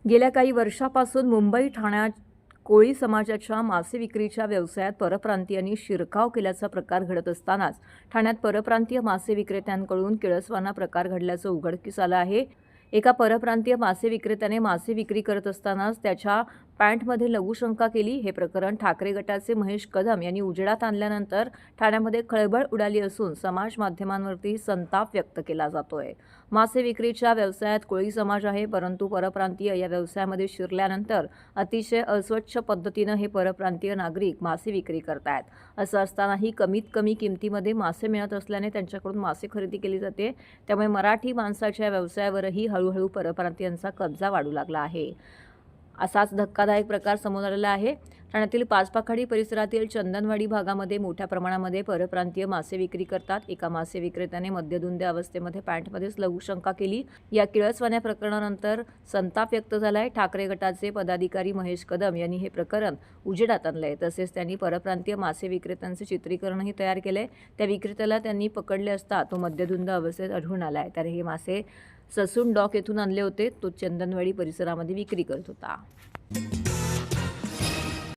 गेल्या काही वर्षापासून मुंबई ठाण्यात कोळी समाजाच्या मासे विक्रीच्या व्यवसायात परप्रांतीयांनी शिरकाव केल्याचा प्रकार घडत असतानाच ठाण्यात परप्रांतीय मासे विक्रेत्यांकडून किळसवाना प्रकार घडल्याचं उघडकीस आलं आहे। एका परप्रांतीय मासे विक्रेत्याने मासे विक्री करत असतानाच त्याच्या पॅन्टमध्ये लघुशंका केली। हे प्रकरण ठाकरे गटाचे महेश कदम यांनी उजेडात आणल्यानंतर ठाण्यामध्ये खळबळ उडाली असून समाज माध्यमांवरती संताप व्यक्त केला जातोय। मासे विक्रीच्या व्यवसायात कोळी समाज आहे, परंतु परप्रांतीय या व्यवसायामध्ये शिरल्यानंतर अतिशय अस्वच्छ पद्धतीने हे परप्रांतीय नागरिक मासे विक्री करतायत। असं असतानाही कमीत कमी किमतीमध्ये मासे मिळत असल्याने त्यांच्याकडून मासे खरेदी केली जाते। त्यामुळे मराठी माणसाच्या व्यवसायावरही हळूहळू परप्रांतीयांचा कब्जा वाढू लागला आहे। असाच धक्कादायक प्रकार समोर आलेला आहे। ठाण्यातील पाचपाखाडी परिसरातील चंदनवाडी भागामध्ये मोठ्या प्रमाणामध्ये परप्रांतीय मासे विक्री करतात। एका मासे विक्रेत्याने मद्यधुंद अवस्थेमध्ये पॅन्टमध्येच लघुशंका केली। या किळसवाण्या प्रकरणानंतर संताप व्यक्त झालाय। ठाकरे गटाचे पदाधिकारी महेश कदम यांनी हे प्रकरण उजेडात आणलंय। तसेच त्यांनी परप्रांतीय मासे विक्रेत्यांचे चित्रीकरणही तयार केले। त्या विक्रेत्याला त्यांनी पकडले असता तो मद्यधुंद अवस्थेत आढळून आलाय। तर हे मासे ससून डॉक येथून आणले होते। तो चंदनवाडी परिसरामध्ये विक्री करत होता।